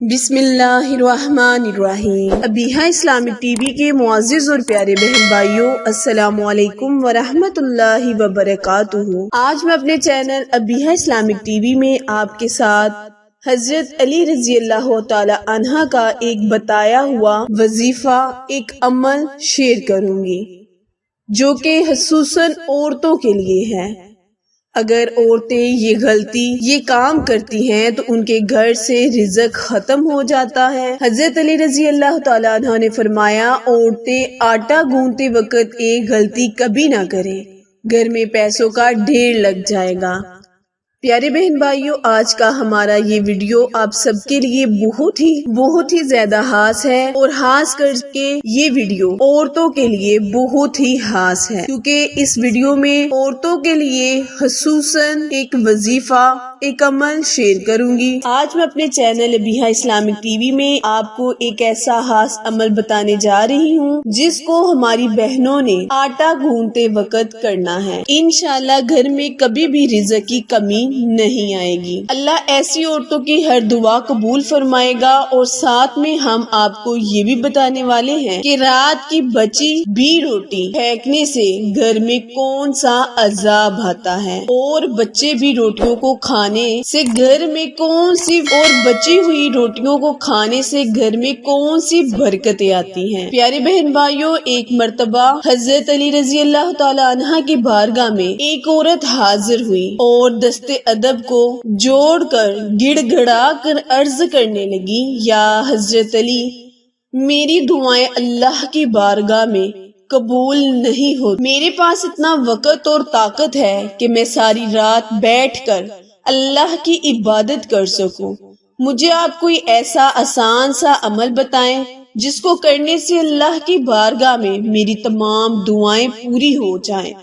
بسم اللہ الرحمن الرحیم۔ ابیہا اسلامک ٹی وی کے معزز اور پیارے بہن بھائیوں، السلام علیکم ورحمۃ اللہ وبرکاتہ۔ آج میں اپنے channel Abiha Islamic T V میں آپ کے ساتھ حضرت علی رضی اللہ تعالی عنہ کا ایک بتایا ہوا وظیفہ، ایک عمل شیئر کروں گی جو کہ خصوصاً عورتوں کے لیے ہے۔ اگر عورتیں یہ کام کرتی ہیں تو ان کے گھر سے رزق ختم ہو جاتا ہے۔ حضرت علی رضی اللہ تعالیٰ عنہ نے فرمایا، عورتیں آٹا گوندتے وقت ایک غلطی کبھی نہ کریں، گھر میں پیسوں کا ڈھیر لگ جائے گا۔ پیارے بہن بھائیوں، آج کا ہمارا یہ ویڈیو آپ سب کے لیے بہت ہی زیادہ خاص ہے، اور خاص کر کے یہ ویڈیو عورتوں کے لیے بہت ہی خاص ہے، کیونکہ اس ویڈیو میں عورتوں کے لیے خصوصاً ایک وظیفہ، ایک عمل شیئر کروں گی۔ آج میں اپنے channel Abiha Islamic T V میں آپ کو ایک ایسا خاص عمل بتانے جا رہی ہوں جس کو ہماری بہنوں نے آٹا گوندتے وقت کرنا ہے۔ انشاءاللہ گھر میں کبھی بھی رزق کی کمی نہیں آئے گی۔ اللہ ایسی عورتوں کی ہر دعا قبول فرمائے گا، اور ساتھ میں ہم آپ کو یہ بھی بتانے والے ہیں کہ رات کی بچی بھی روٹی پھینکنے سے گھر میں کون سا عذاب آتا ہے، اور بچے بھی روٹیوں کو کھانے سے گھر میں کون سی، اور بچی ہوئی روٹیوں کو کھانے سے گھر میں کون سی برکتیں آتی ہیں۔ پیارے بہن بھائیوں، ایک مرتبہ حضرت علی رضی اللہ تعالی عنہ کی بارگاہ میں ایک عورت حاضر ہوئی اور دست ادب کو جوڑ کر گڑ گڑا کر عرض کرنے لگی، یا حضرت علی، میری دعائیں اللہ کی بارگاہ میں قبول نہیں ہوتی۔ میرے پاس اتنا وقت اور طاقت ہے کہ میں ساری رات بیٹھ کر اللہ کی عبادت کر سکوں۔ مجھے آپ کوئی ایسا آسان سا عمل بتائیں جس کو کرنے سے اللہ کی بارگاہ میں میری تمام دعائیں پوری ہو جائیں۔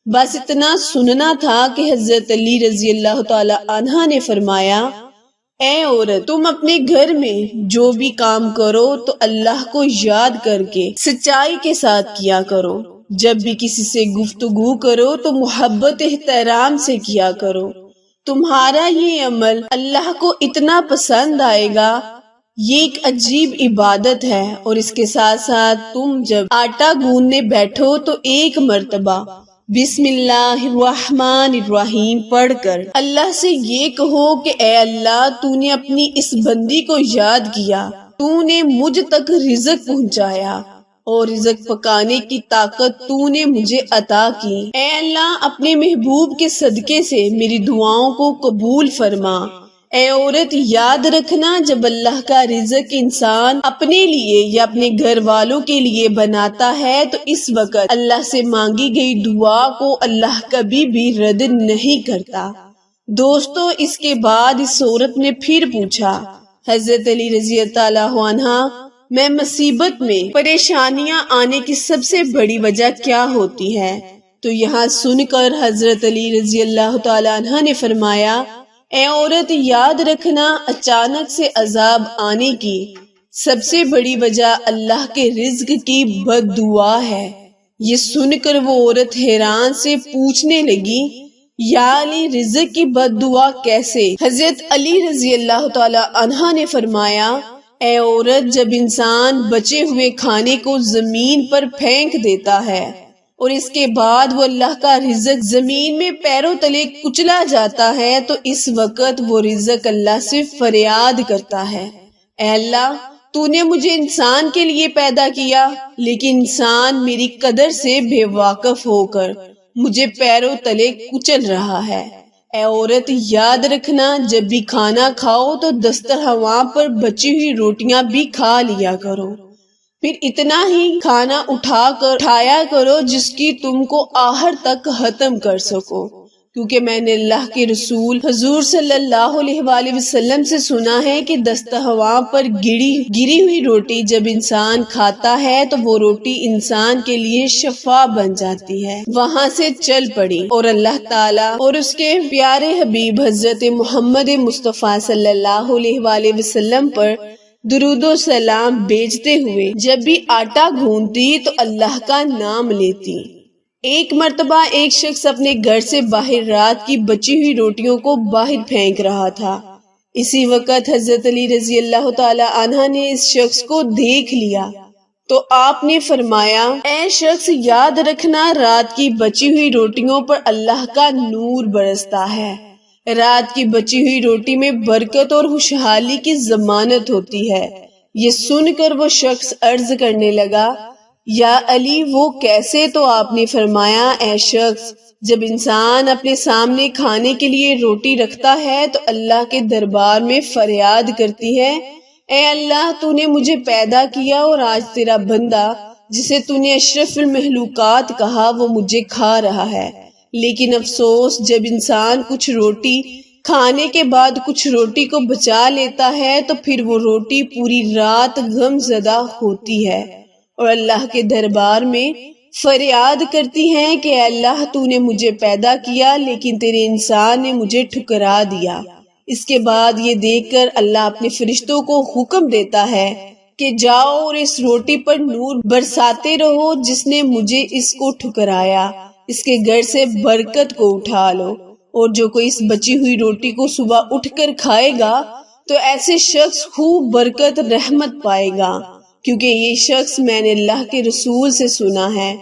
بس اتنا سننا تھا کہ حضرت علی رضی اللہ تعالی عنہ نے فرمایا، اے عورت، تم اپنے گھر میں جو بھی کام کرو تو اللہ کو یاد کر کے سچائی کے ساتھ کیا کرو۔ جب بھی کسی سے گفتگو کرو تو محبت احترام سے کیا کرو۔ تمہارا یہ عمل اللہ کو اتنا پسند آئے گا۔ یہ ایک عجیب عبادت ہے، اور اس کے ساتھ ساتھ تم جب آٹا گوندنے بیٹھو تو ایک مرتبہ بسم اللہ الرحمن الرحیم پڑھ کر اللہ سے یہ کہو کہ اے اللہ، تو نے اپنی اس بندی کو یاد کیا، تو نے مجھ تک رزق پہنچایا، اور رزق پکانے کی طاقت تو نے مجھے عطا کی۔ اے اللہ، اپنے محبوب کے صدقے سے میری دعاؤں کو قبول فرما۔ اے عورت، یاد رکھنا، جب اللہ کا رزق انسان اپنے لیے یا اپنے گھر والوں کے لیے بناتا ہے تو اس وقت اللہ سے مانگی گئی دعا کو اللہ کبھی بھی رد نہیں کرتا۔ دوستو، اس کے بعد اس عورت نے پھر پوچھا، حضرت علی رضی اللہ عنہ، میں مصیبت میں پریشانیاں آنے کی سب سے بڑی وجہ کیا ہوتی ہے؟ تو یہاں سن کر حضرت علی رضی اللہ تعالی عنہ نے فرمایا، اے عورت، یاد رکھنا، اچانک سے عذاب آنے کی سب سے بڑی وجہ اللہ کے رزق کی بد دعا ہے۔ یہ سن کر وہ عورت حیران سے پوچھنے لگی، یا علی، رزق کی بد دعا کیسے؟ حضرت علی رضی اللہ تعالی عنہ نے فرمایا، اے عورت، جب انسان بچے ہوئے کھانے کو زمین پر پھینک دیتا ہے اور اس کے بعد وہ اللہ کا رزق زمین میں پیروں تلے کچلا جاتا ہے تو اس وقت وہ رزق اللہ سے فریاد کرتا ہے، اے اللہ، تو نے مجھے انسان کے لیے پیدا کیا، لیکن انسان میری قدر سے بے واقف ہو کر مجھے پیروں تلے کچل رہا ہے۔ اے عورت، یاد رکھنا، جب بھی کھانا کھاؤ تو دسترخوان پر بچی ہوئی روٹیاں بھی کھا لیا کرو، پھر اتنا ہی کھانا اٹھایا کرو جس کی تم کو آخر تک ختم کر سکو، کیونکہ میں نے اللہ کے رسول حضور صلی اللہ علیہ وآلہ وسلم سے سنا ہے کہ دسترخوان پر گری ہوئی روٹی جب انسان کھاتا ہے تو وہ روٹی انسان کے لیے شفا بن جاتی ہے۔ وہاں سے چل پڑی اور اللہ تعالیٰ اور اس کے پیارے حبیب حضرت محمد مصطفیٰ صلی اللہ علیہ وآلہ وسلم پر درود و سلام بیچتے ہوئے جب بھی آٹا گوندتی تو اللہ کا نام لیتی۔ ایک مرتبہ ایک شخص اپنے گھر سے باہر رات کی بچی ہوئی روٹیوں کو باہر پھینک رہا تھا۔ اسی وقت حضرت علی رضی اللہ تعالی عنہ نے اس شخص کو دیکھ لیا تو آپ نے فرمایا، اے شخص، یاد رکھنا رات کی بچی ہوئی روٹیوں پر اللہ کا نور برستا ہے۔ رات کی بچی ہوئی روٹی میں برکت اور خوشحالی کی ضمانت ہوتی ہے۔ یہ سن کر وہ شخص عرض کرنے لگا، یا علی وہ کیسے؟ تو آپ نے فرمایا، اے شخص، جب انسان اپنے سامنے کھانے کے لیے روٹی رکھتا ہے تو اللہ کے دربار میں فریاد کرتی ہے، اے اللہ، تو نے مجھے پیدا کیا اور آج تیرا بندہ جسے تو نے اشرف المخلوقات کہا وہ مجھے کھا رہا ہے۔ لیکن افسوس، جب انسان کچھ روٹی کھانے کے بعد کچھ روٹی کو بچا لیتا ہے تو پھر وہ روٹی پوری رات غم زدہ ہوتی ہے اور اللہ کے دربار میں فریاد کرتی ہیں کہ اے اللہ، تو نے مجھے پیدا کیا لیکن تیرے انسان نے مجھے ٹھکرا دیا۔ اس کے بعد یہ دیکھ کر اللہ اپنے فرشتوں کو حکم دیتا ہے کہ جاؤ اور اس روٹی پر نور برساتے رہو جس نے مجھے اس کو ٹھکرایا، اس کے گھر سے برکت کو اٹھا لو، اور جو کوئی اس بچی ہوئی روٹی کو صبح اٹھ کر کھائے گا تو ایسے شخص خوب برکت رحمت پائے گا، کیونکہ یہ شخص میں نے اللہ کے رسول سے سنا ہے،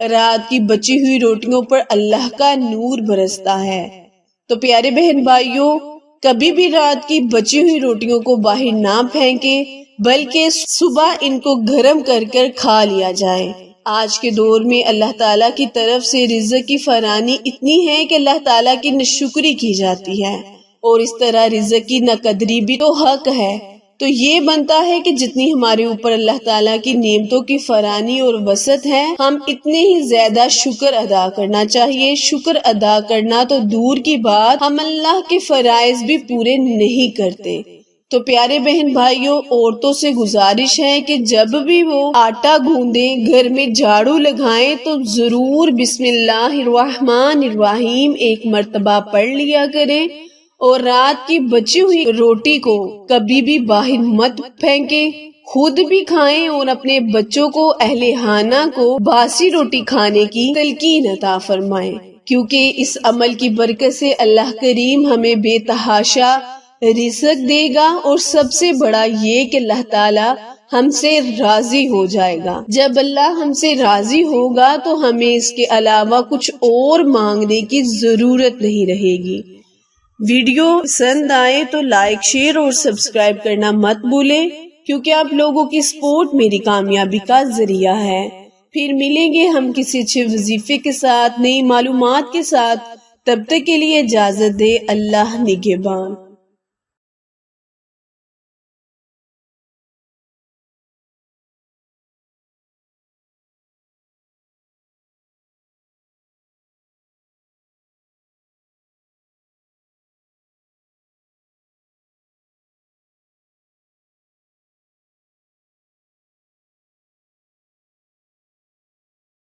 رات کی بچی ہوئی روٹیوں پر اللہ کا نور برستا ہے۔ تو پیارے بہن بھائیوں، کبھی بھی رات کی بچی ہوئی روٹیوں کو باہر نہ پھینکیں بلکہ صبح ان کو گرم کر کر کھا لیا جائے۔ آج کے دور میں اللہ تعالیٰ کی طرف سے رزق کی فراوانی اتنی ہے کہ اللہ تعالیٰ کی ناشکری کی جاتی ہے، اور اس طرح رزق کی ناقدری بھی تو حق ہے۔ تو یہ بنتا ہے کہ جتنی ہمارے اوپر اللہ تعالیٰ کی نعمتوں کی فراوانی اور وسعت ہے، ہم اتنے ہی زیادہ شکر ادا کرنا چاہیے۔ شکر ادا کرنا تو دور کی بات، ہم اللہ کے فرائض بھی پورے نہیں کرتے۔ تو پیارے بہن بھائیوں، عورتوں سے گزارش ہے کہ جب بھی وہ آٹا گوندیں، گھر میں جھاڑو لگائیں تو ضرور بسم اللہ الرحمن الرحیم ایک مرتبہ پڑھ لیا کریں، اور رات کی بچی ہوئی روٹی کو کبھی بھی باہر مت پھینکیں، خود بھی کھائیں اور اپنے بچوں کو، اہل خانہ کو باسی روٹی کھانے کی تلقین عطا فرمائیں، کیونکہ اس عمل کی برکت سے اللہ کریم ہمیں بے تحاشا رزق دے گا، اور سب سے بڑا یہ کہ اللہ تعالی ہم سے راضی ہو جائے گا۔ جب اللہ ہم سے راضی ہوگا تو ہمیں اس کے علاوہ کچھ اور مانگنے کی ضرورت نہیں رہے گی۔ ویڈیو پسند آئے تو لائک، شیئر اور سبسکرائب کرنا مت بھولیں، کیونکہ آپ لوگوں کی سپورٹ میری کامیابی کا ذریعہ ہے۔ پھر ملیں گے ہم کسی اچھے وظیفے کے ساتھ، نئی معلومات کے ساتھ۔ تب تک کے لیے اجازت دے، اللہ نگہبان۔